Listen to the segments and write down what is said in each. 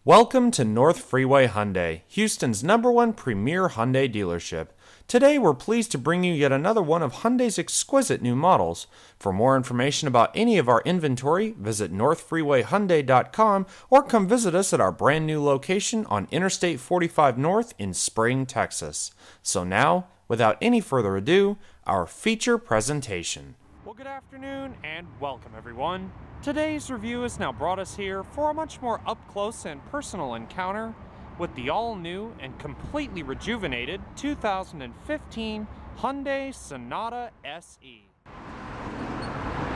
Welcome to North Freeway Hyundai, Houston's #1 premier Hyundai dealership. Today we're pleased to bring you yet another one of Hyundai's exquisite new models. For more information about any of our inventory, visit northfreewayhyundai.com or come visit us at our brand new location on Interstate 45 North in Spring, Texas. So now, without any further ado, our feature presentation. Well, good afternoon and welcome everyone. Today's review has now brought us here for a much more up-close and personal encounter with the all-new and completely rejuvenated 2015 Hyundai Sonata SE.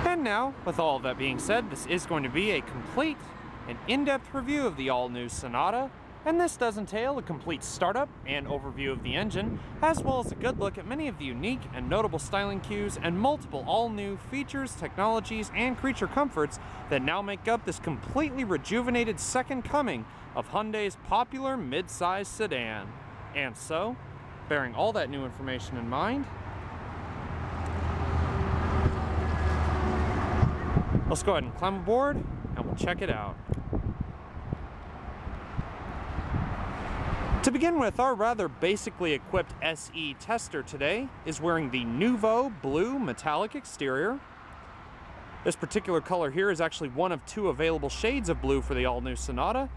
And now, with all of that being said, this is going to be a complete and in-depth review of the all-new Sonata, and this does entail a complete startup and overview of the engine, as well as a good look at many of the unique and notable styling cues and multiple all-new features, technologies, and creature comforts that now make up this completely rejuvenated second coming of Hyundai's popular mid-size sedan. And so, bearing all that new information in mind, let's go ahead and climb aboard and we'll check it out. To begin with, our rather basically equipped SE tester today is wearing the Nouveau Blue Metallic exterior. This particular color here is actually one of two available shades of blue for the all-new Sonata.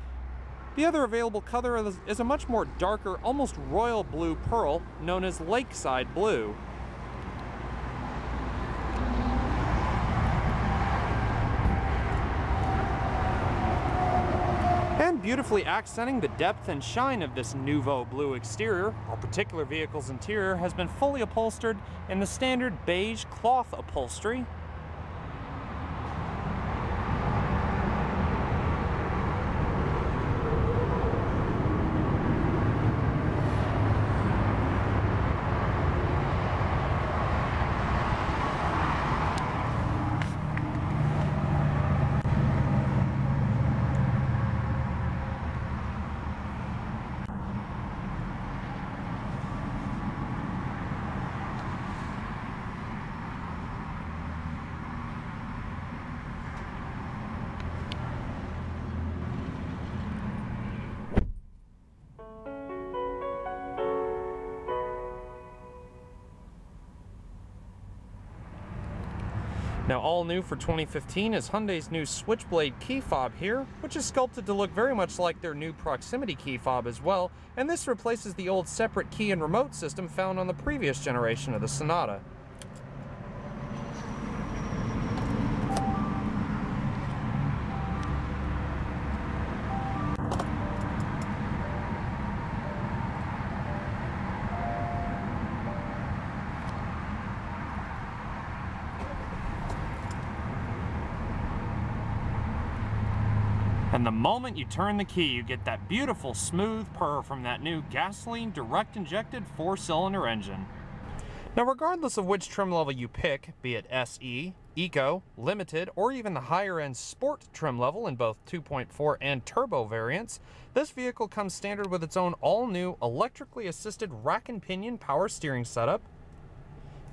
The other available color is a much more darker, almost royal blue pearl known as Lakeside Blue. And beautifully accenting the depth and shine of this Nouveau Blue exterior, our particular vehicle's interior has been fully upholstered in the standard beige cloth upholstery. Now, all new for 2015 is Hyundai's new Switchblade key fob here, which is sculpted to look very much like their new proximity key fob as well, and this replaces the old separate key and remote system found on the previous generation of the Sonata. And the moment you turn the key, you get that beautiful smooth purr from that new gasoline direct injected 4-cylinder engine. Now, regardless of which trim level you pick, be it SE, Eco, Limited, or even the higher end Sport trim level in both 2.4 and turbo variants, this vehicle comes standard with its own all new electrically assisted rack and pinion power steering setup.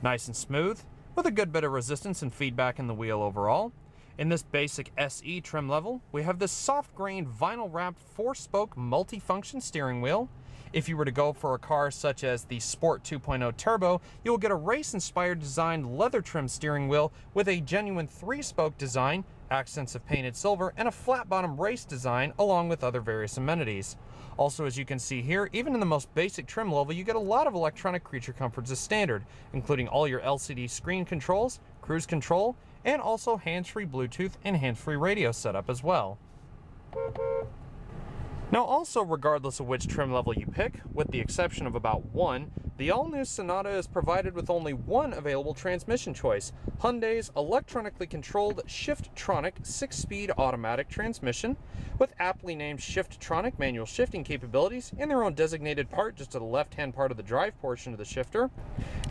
Nice and smooth, with a good bit of resistance and feedback in the wheel overall. In this basic SE trim level, we have this soft-grained vinyl-wrapped 4-spoke multi-function steering wheel. If you were to go for a car such as the Sport 2.0 Turbo, you'll get a race-inspired designed leather-trimmed steering wheel with a genuine 3-spoke design, accents of painted silver, and a flat-bottom race design, along with other various amenities. Also, as you can see here, even in the most basic trim level, you get a lot of electronic creature comforts as standard, including all your LCD screen controls, cruise control, and also hands-free Bluetooth and hands-free radio setup as well. Now, also regardless of which trim level you pick, with the exception of about one, the all-new Sonata is provided with only one available transmission choice, Hyundai's electronically controlled Shifttronic 6-speed automatic transmission, with aptly named Shifttronic manual shifting capabilities in their own designated part just to the left-hand part of the drive portion of the shifter.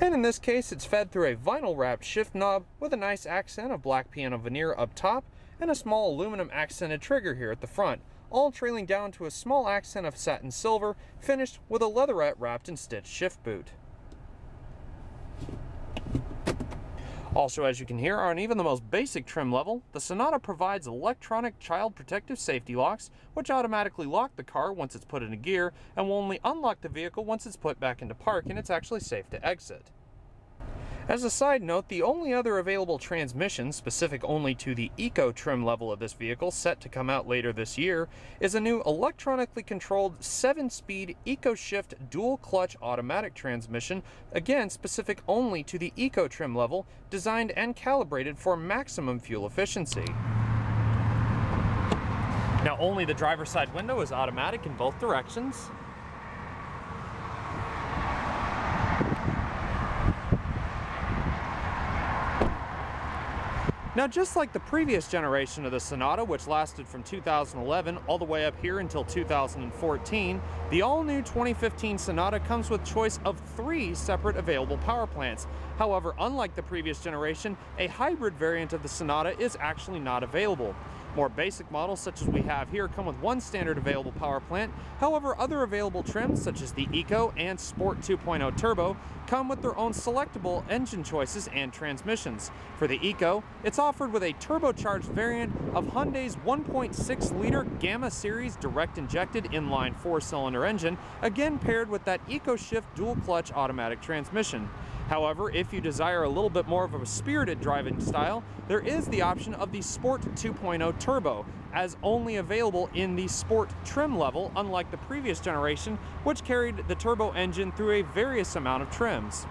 And in this case, it's fed through a vinyl-wrapped shift knob with a nice accent of black piano veneer up top and a small aluminum accented trigger here at the front, all trailing down to a small accent of satin silver, finished with a leatherette wrapped and stitched shift boot. Also, as you can hear, on even the most basic trim level, the Sonata provides electronic child protective safety locks, which automatically lock the car once it's put into gear and will only unlock the vehicle once it's put back into park and it's actually safe to exit. As a side note, the only other available transmission, specific only to the Eco trim level of this vehicle, set to come out later this year, is a new electronically controlled 7-speed EcoShift dual-clutch automatic transmission, again specific only to the Eco trim level, designed and calibrated for maximum fuel efficiency. Now, only the driver's side window is automatic in both directions. Now, just like the previous generation of the Sonata, which lasted from 2011 all the way up here until 2014, the all-new 2015 Sonata comes with choice of 3 separate available power plants. However, unlike the previous generation, a hybrid variant of the Sonata is actually not available. More basic models, such as we have here, come with 1 standard available power plant. However, other available trims, such as the Eco and Sport 2.0 Turbo, come with their own selectable engine choices and transmissions. For the Eco, it's offered with a turbocharged variant of Hyundai's 1.6-liter Gamma Series direct-injected inline 4-cylinder engine, again paired with that EcoShift dual-clutch automatic transmission. However, if you desire a little bit more of a spirited driving style, there is the option of the Sport 2.0 Turbo, as only available in the Sport trim level, unlike the previous generation, which carried the turbo engine through a various amount of trims.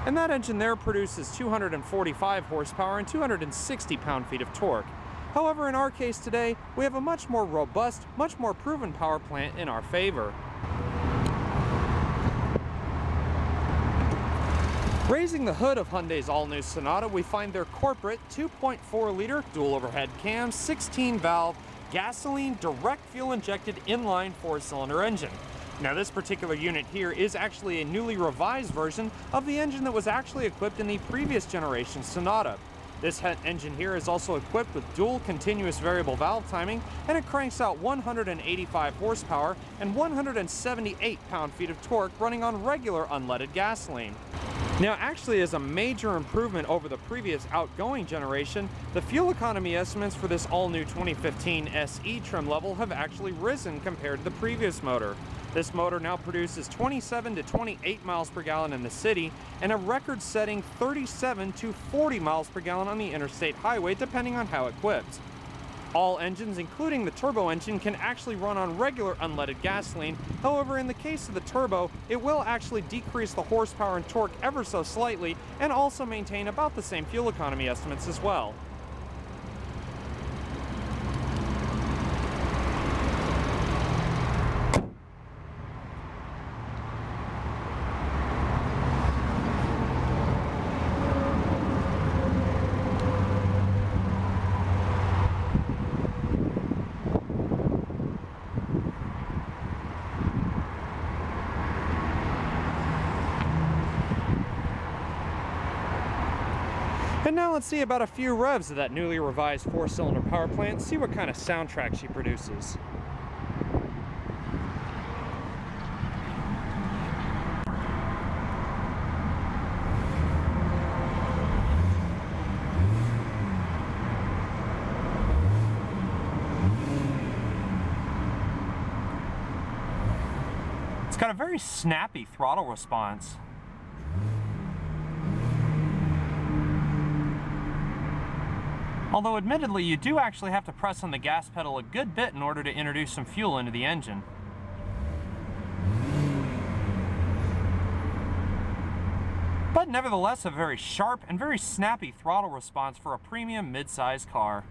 And that engine there produces 245 horsepower and 260 pound-feet of torque. However, in our case today, we have a much more robust, much more proven power plant in our favor. Raising the hood of Hyundai's all-new Sonata, we find their corporate 2.4-liter dual overhead cam, 16-valve, gasoline, direct fuel-injected inline 4-cylinder engine. Now, this particular unit here is actually a newly revised version of the engine that was actually equipped in the previous generation Sonata. This engine here is also equipped with dual continuous variable valve timing, and it cranks out 185 horsepower and 178 pound-feet of torque running on regular unleaded gasoline. Now, actually, as a major improvement over the previous outgoing generation, the fuel economy estimates for this all-new 2015 SE trim level have actually risen compared to the previous motor. This motor now produces 27 to 28 miles per gallon in the city and a record-setting 37 to 40 miles per gallon on the interstate highway, depending on how equipped. All engines, including the turbo engine, can actually run on regular unleaded gasoline. However, in the case of the turbo, it will actually decrease the horsepower and torque ever so slightly and also maintain about the same fuel economy estimates as well. And now let's see about a few revs of that newly revised 4-cylinder power plant, see what kind of soundtrack she produces. It's got a very snappy throttle response. Although admittedly, you do actually have to press on the gas pedal a good bit in order to introduce some fuel into the engine. But nevertheless, a very sharp and very snappy throttle response for a premium mid-size car.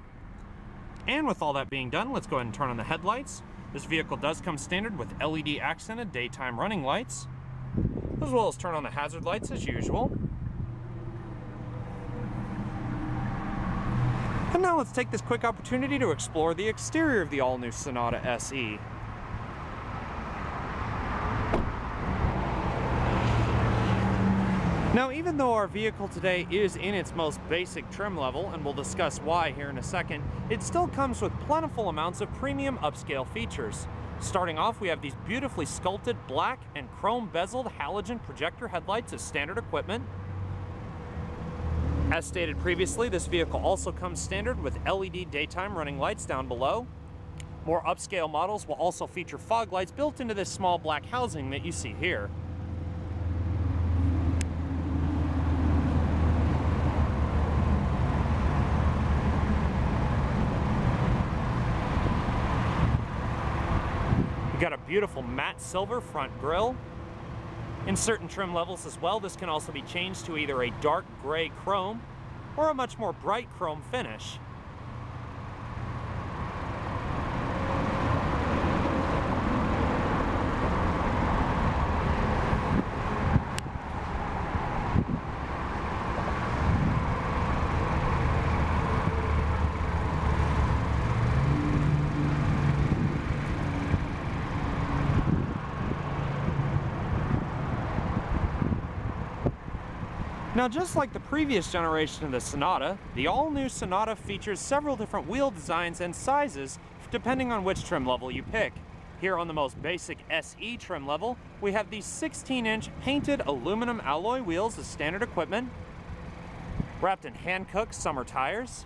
And with all that being done, let's go ahead and turn on the headlights. This vehicle does come standard with LED accented daytime running lights, as well as turn on the hazard lights as usual. And now let's take this quick opportunity to explore the exterior of the all-new Sonata SE. Now, even though our vehicle today is in its most basic trim level, and we'll discuss why here in a second, it still comes with plentiful amounts of premium upscale features. Starting off, we have these beautifully sculpted black and chrome bezeled halogen projector headlights as standard equipment. As stated previously, this vehicle also comes standard with LED daytime running lights down below. More upscale models will also feature fog lights built into this small black housing that you see here. You've got a beautiful matte silver front grille. In certain trim levels as well, this can also be changed to either a dark gray chrome or a much more bright chrome finish. Now, just like the previous generation of the Sonata, the all-new Sonata features several different wheel designs and sizes depending on which trim level you pick. Here on the most basic SE trim level, we have these 16-inch painted aluminum alloy wheels as standard equipment, wrapped in hand-cooked summer tires.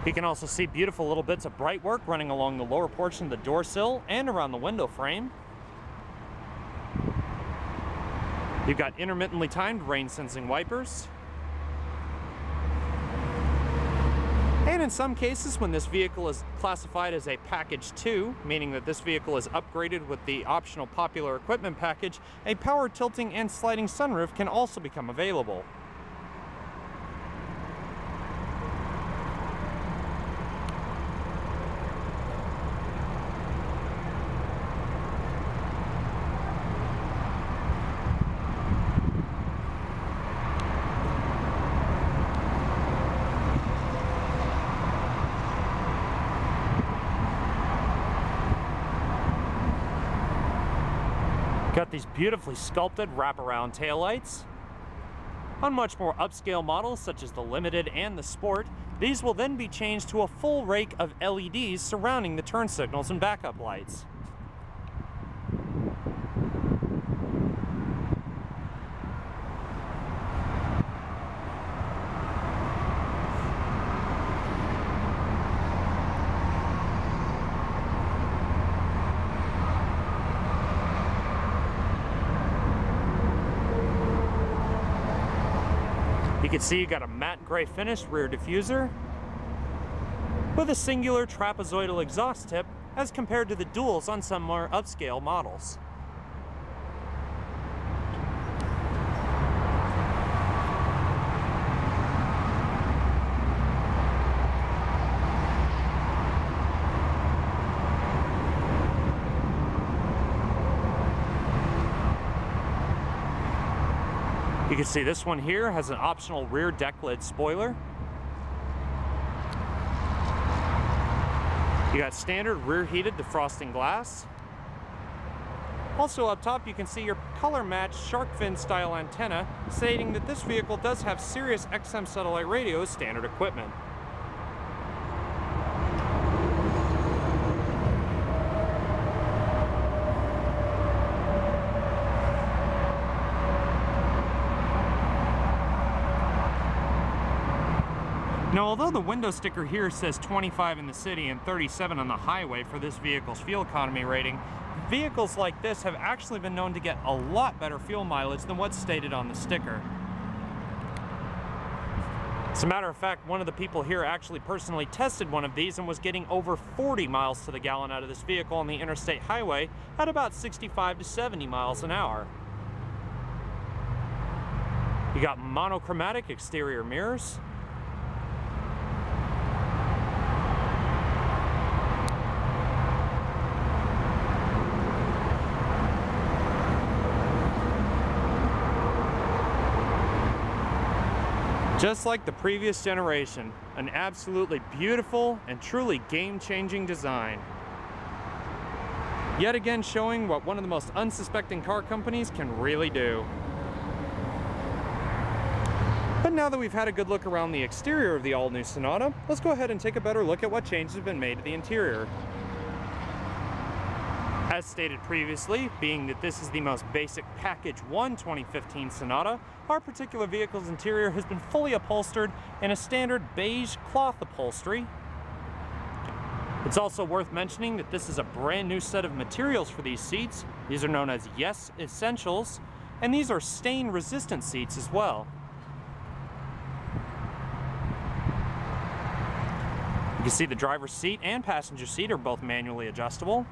You can also see beautiful little bits of bright work running along the lower portion of the door sill and around the window frame. You've got intermittently timed rain-sensing wipers. And in some cases, when this vehicle is classified as a Package 2, meaning that this vehicle is upgraded with the optional popular equipment package, a power tilting and sliding sunroof can also become available. Got these beautifully sculpted wraparound taillights. On much more upscale models such as the Limited and the Sport, these will then be changed to a full rake of LEDs surrounding the turn signals and backup lights. You can see you got a matte gray finish rear diffuser with a singular trapezoidal exhaust tip as compared to the duals on some more upscale models. You can see this one here has an optional rear deck lid spoiler. You got standard rear heated defrosting glass. Also up top you can see your color matched shark fin style antenna, stating that this vehicle does have Sirius XM satellite radio as standard equipment. Now, although the window sticker here says 25 in the city and 37 on the highway for this vehicle's fuel economy rating, vehicles like this have actually been known to get a lot better fuel mileage than what's stated on the sticker. As a matter of fact, one of the people here actually personally tested one of these and was getting over 40 miles to the gallon out of this vehicle on the interstate highway at about 65 to 70 miles an hour. You got monochromatic exterior mirrors. Just like the previous generation, an absolutely beautiful and truly game-changing design. Yet again showing what one of the most unsuspecting car companies can really do. But now that we've had a good look around the exterior of the all-new Sonata, let's go ahead and take a better look at what changes have been made to the interior. As stated previously, being that this is the most basic Package 1 2015 Sonata, our particular vehicle's interior has been fully upholstered in a standard beige cloth upholstery. It's also worth mentioning that this is a brand new set of materials for these seats. These are known as Yes Essentials, and these are stain resistant seats as well. You can see the driver's seat and passenger seat are both manually adjustable.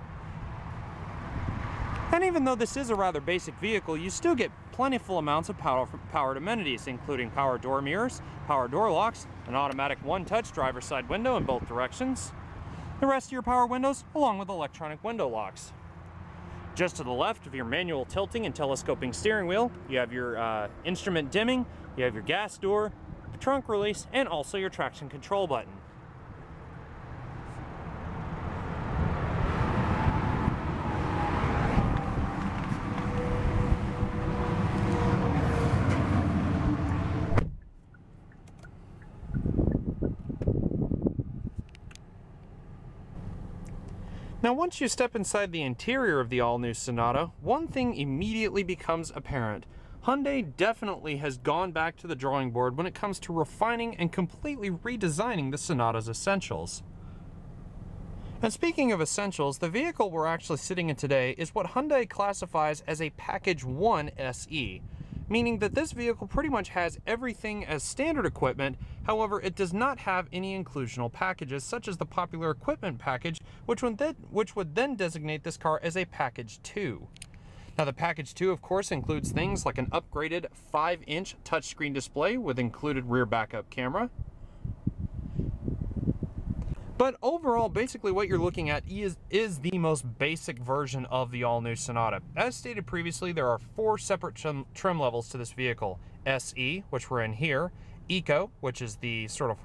And even though this is a rather basic vehicle, you still get plentiful amounts of powered amenities, including power door mirrors, power door locks, an automatic one-touch driver's side window in both directions, the rest of your power windows, along with electronic window locks. Just to the left of your manual tilting and telescoping steering wheel, you have your instrument dimming, you have your gas door, the trunk release, and also your traction control button. Now, once you step inside the interior of the all-new Sonata, one thing immediately becomes apparent. Hyundai definitely has gone back to the drawing board when it comes to refining and completely redesigning the Sonata's essentials. And speaking of essentials, the vehicle we're actually sitting in today is what Hyundai classifies as a Package 1 SE, meaning that this vehicle pretty much has everything as standard equipment. However, it does not have any inclusional packages, such as the popular equipment package, which would then designate this car as a Package 2. Now, the Package 2, of course, includes things like an upgraded 5-inch touchscreen display with included rear backup camera. But overall, basically what you're looking at is the most basic version of the all-new Sonata. As stated previously, there are 4 separate trim levels to this vehicle. SE, which we're in here. Eco, which is the sort of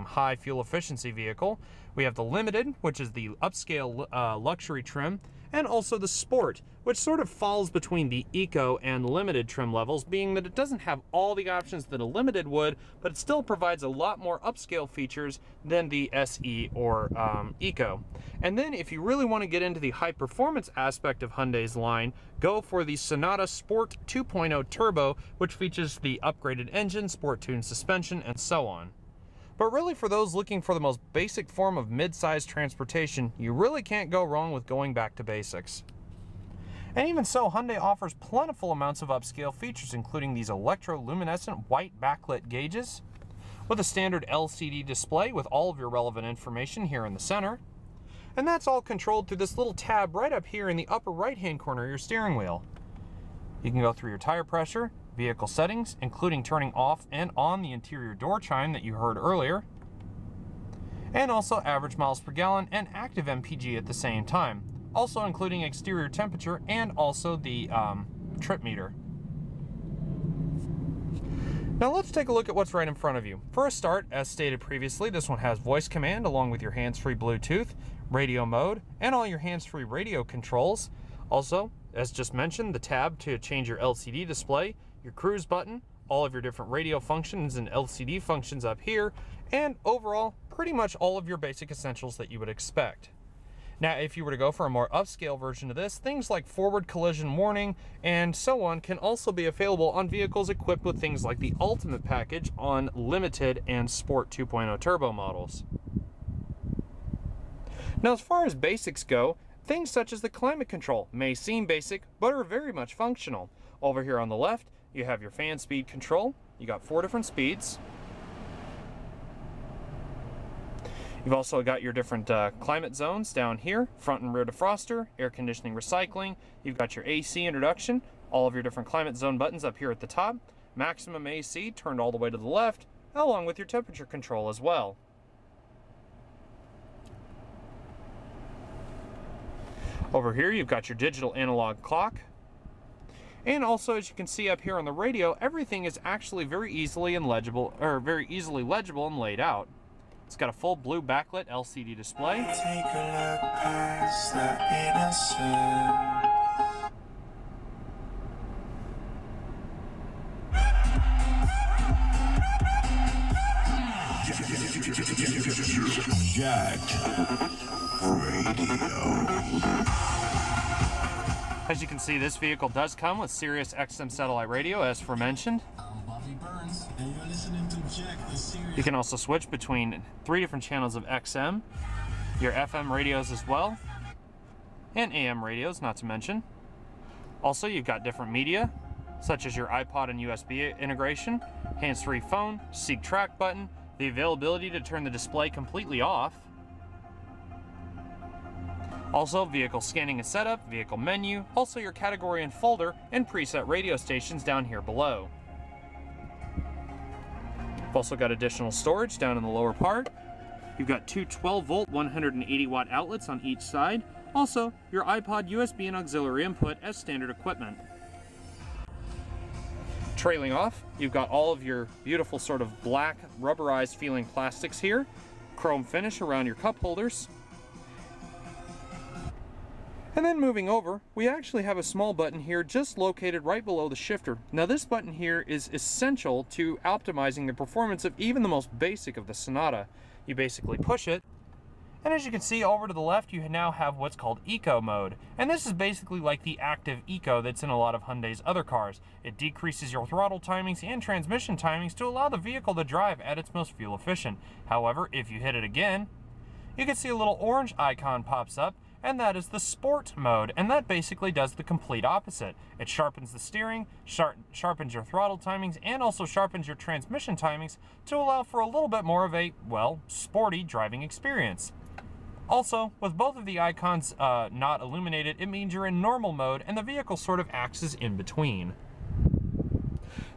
high fuel efficiency vehicle. We have the Limited, which is the upscale luxury trim. And also the Sport, which sort of falls between the Eco and Limited trim levels, being that it doesn't have all the options that a Limited would, but it still provides a lot more upscale features than the SE or Eco. And then if you really want to get into the high performance aspect of Hyundai's line, go for the Sonata Sport 2.0 Turbo, which features the upgraded engine, sport tuned suspension, and so on. But really, for those looking for the most basic form of mid-size transportation, you really can't go wrong with going back to basics. And even so, Hyundai offers plentiful amounts of upscale features, including these electroluminescent white backlit gauges, with a standard LCD display with all of your relevant information here in the center. And that's all controlled through this little tab right up here in the upper right-hand corner of your steering wheel. You can go through your tire pressure, vehicle settings, including turning off and on the interior door chime that you heard earlier, and also average miles per gallon and active MPG at the same time, also including exterior temperature and also the trip meter. Now let's take a look at what's right in front of you. For a start, as stated previously, this one has voice command along with your hands-free Bluetooth, radio mode, and all your hands-free radio controls. Also, as just mentioned, the tab to change your LCD display, your cruise button, all of your different radio functions and LCD functions up here, and overall, pretty much all of your basic essentials that you would expect. Now, if you were to go for a more upscale version of this, things like forward collision warning and so on can also be available on vehicles equipped with things like the Ultimate package on Limited and Sport 2.0 Turbo models. Now, as far as basics go, things such as the climate control may seem basic, but are very much functional. Over here on the left, you have your fan speed control. You got 4 different speeds. You've also got your different climate zones down here, front and rear defroster, air conditioning recycling. You've got your AC introduction, all of your different climate zone buttons up here at the top, maximum AC turned all the way to the left, along with your temperature control as well. Over here, you've got your digital analog clock. And also, as you can see up here on the radio, everything is actually very easily legible and laid out. It's got a full blue backlit LCD display. Take a look past the innocent. Jacked Radio. As you can see, this vehicle does come with Sirius XM satellite radio, as aforementioned. You can also switch between 3 different channels of XM, your FM radios as well, and AM radios, not to mention. Also, you've got different media, such as your iPod and USB integration, hands-free phone, Seek track button, the availability to turn the display completely off. Also, vehicle scanning and setup, vehicle menu, also your category and folder, and preset radio stations down here below. You've also got additional storage down in the lower part. You've got two 12-volt 180-watt outlets on each side. Also, your iPod, USB, and auxiliary input as standard equipment. Trailing off, you've got all of your beautiful sort of black rubberized feeling plastics here, chrome finish around your cup holders. And then moving over, we actually have a small button here just located right below the shifter. Now this button here is essential to optimizing the performance of even the most basic of the Sonata. You basically push it, and as you can see over to the left, you now have what's called Eco mode. And this is basically like the active Eco that's in a lot of Hyundai's other cars. It decreases your throttle timings and transmission timings to allow the vehicle to drive at its most fuel efficient. However, if you hit it again, you can see a little orange icon pops up, and that is the Sport mode, and that basically does the complete opposite. It sharpens the steering, sharpens your throttle timings, and also sharpens your transmission timings to allow for a little bit more of a, well, sporty driving experience. Also, with both of the icons not illuminated, it means you're in normal mode, and the vehicle sort of acts as in between.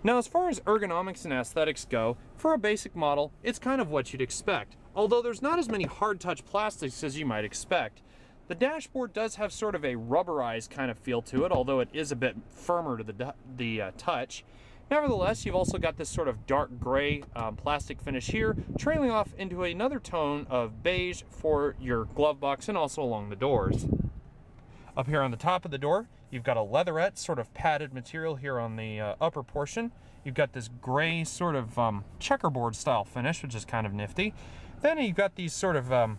Now, as far as ergonomics and aesthetics go, for a basic model, it's kind of what you'd expect, although there's not as many hard touch plastics as you might expect. The dashboard does have sort of a rubberized kind of feel to it, although it is a bit firmer to the touch. Nevertheless, you've also got this sort of dark gray plastic finish here, trailing off into another tone of beige for your glove box and also along the doors. Up here on the top of the door, you've got a leatherette sort of padded material here on the upper portion. You've got this gray sort of checkerboard style finish, which is kind of nifty. Then you've got these sort of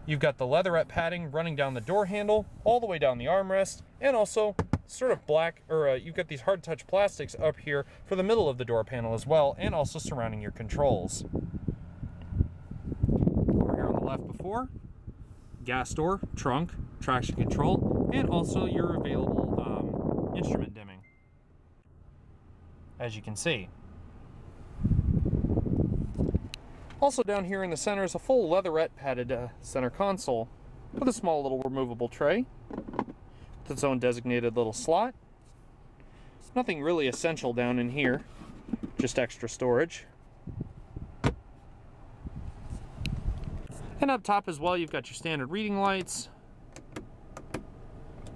you've got the leatherette padding running down the door handle, all the way down the armrest, and also sort of black, or you've got these hard touch plastics up here for the middle of the door panel as well, and also surrounding your controls. Over here on the left before, gas door, trunk, traction control, and also your available instrument dimming, as you can see. Also down here in the center is a full leatherette padded center console with a small little removable tray with its own designated little slot. Nothing really essential down in here, just extra storage. And up top as well, you've got your standard reading lights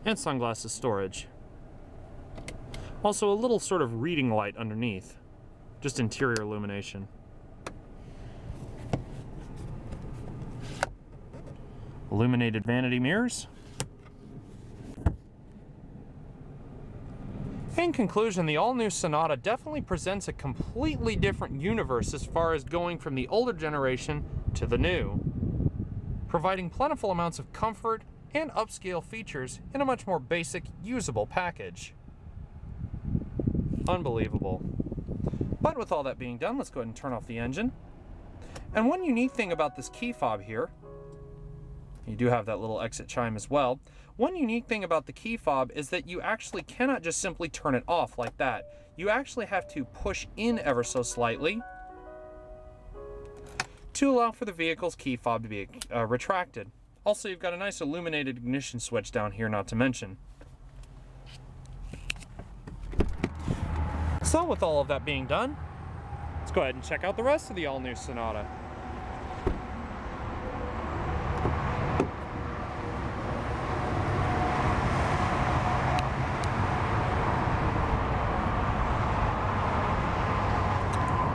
and sunglasses storage. Also a little sort of reading light underneath, just interior illumination. Illuminated vanity mirrors. In conclusion, the all-new Sonata definitely presents a completely different universe as far as going from the older generation to the new, providing plentiful amounts of comfort and upscale features in a much more basic, usable package. Unbelievable. But with all that being done, let's go ahead and turn off the engine. And one unique thing about this key fob here, you do have that little exit chime as well. One unique thing about the key fob is that you actually cannot just simply turn it off like that. You actually have to push in ever so slightly to allow for the vehicle's key fob to be retracted. Also, you've got a nice illuminated ignition switch down here, not to mention. So with all of that being done, let's go ahead and check out the rest of the all-new Sonata.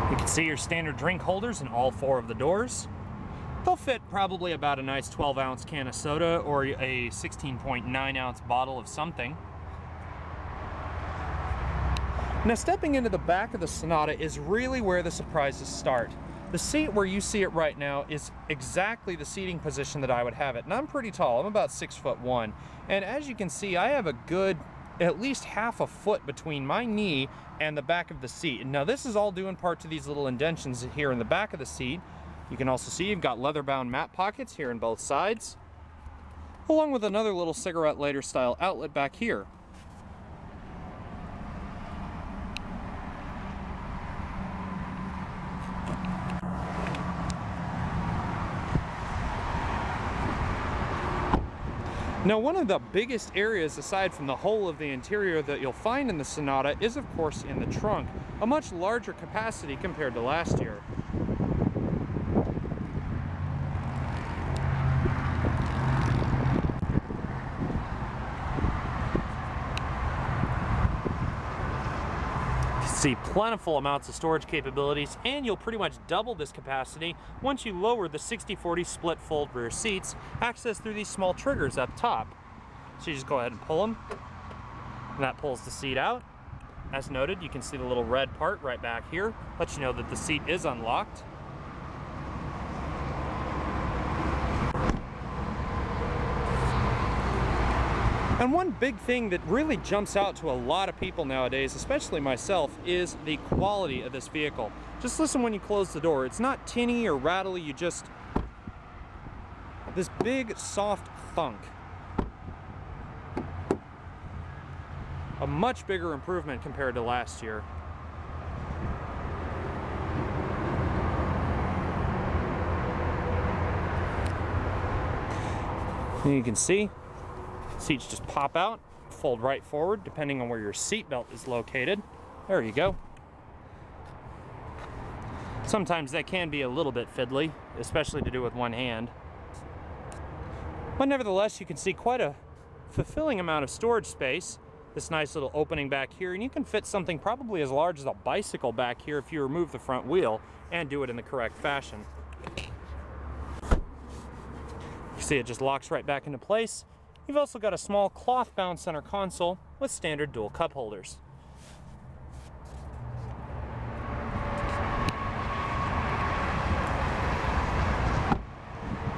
You can see your standard drink holders in all 4 of the doors. They'll fit probably about a nice 12-ounce can of soda or a 16.9-ounce bottle of something. Now, stepping into the back of the Sonata is really where the surprises start. The seat where you see it right now is exactly the seating position that I would have it. And I'm pretty tall, I'm about 6'1". And as you can see, I have a good at least half a foot between my knee and the back of the seat. Now this is all due in part to these little indentions here in the back of the seat. You can also see you've got leather-bound mat pockets here in both sides, along with another little cigarette lighter style outlet back here. Now, one of the biggest areas aside from the whole of the interior that you'll find in the Sonata is of course in the trunk, a much larger capacity compared to last year. See plentiful amounts of storage capabilities, and you'll pretty much double this capacity once you lower the 60/40 split fold rear seats, accessed through these small triggers up top. So you just go ahead and pull them, and that pulls the seat out. As noted, you can see the little red part right back here, lets you know that the seat is unlocked. And one big thing that really jumps out to a lot of people nowadays, especially myself, is the quality of this vehicle. Just listen when you close the door. It's not tinny or rattly, you just... this big, soft thunk. A much bigger improvement compared to last year. And you can see seats just pop out, fold right forward depending on where your seat belt is located. There you go. Sometimes that can be a little bit fiddly, especially to do with one hand. But nevertheless, you can see quite a fulfilling amount of storage space. This nice little opening back here, and you can fit something probably as large as a bicycle back here if you remove the front wheel and do it in the correct fashion. You see it just locks right back into place. You've also got a small cloth-bound center console with standard dual cup holders.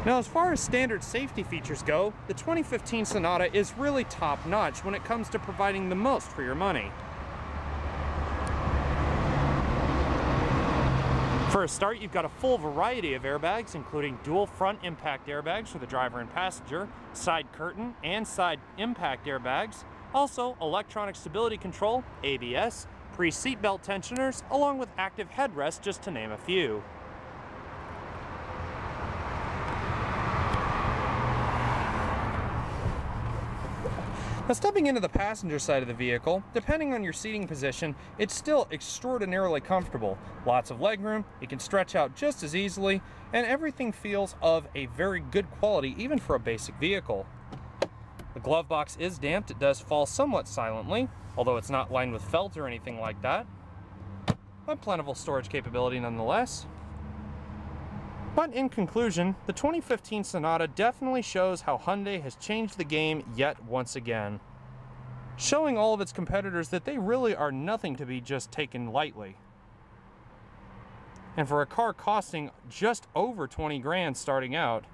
Now, as far as standard safety features go, the 2015 Sonata is really top-notch when it comes to providing the most for your money. For a start, you've got a full variety of airbags, including dual front impact airbags for the driver and passenger, side curtain and side impact airbags, also electronic stability control, ABS, pre-seatbelt tensioners, along with active headrest, just to name a few. Now, stepping into the passenger side of the vehicle, depending on your seating position, it's still extraordinarily comfortable. Lots of legroom, you can stretch out just as easily, and everything feels of a very good quality even for a basic vehicle. The glove box is damped, it does fall somewhat silently, although it's not lined with felt or anything like that. But plentiful storage capability nonetheless. But in conclusion, the 2015 Sonata definitely shows how Hyundai has changed the game yet once again, showing all of its competitors that they really are nothing to be just taken lightly. And for a car costing just over 20 grand starting out,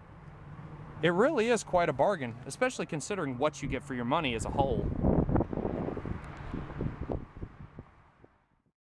it really is quite a bargain, especially considering what you get for your money as a whole.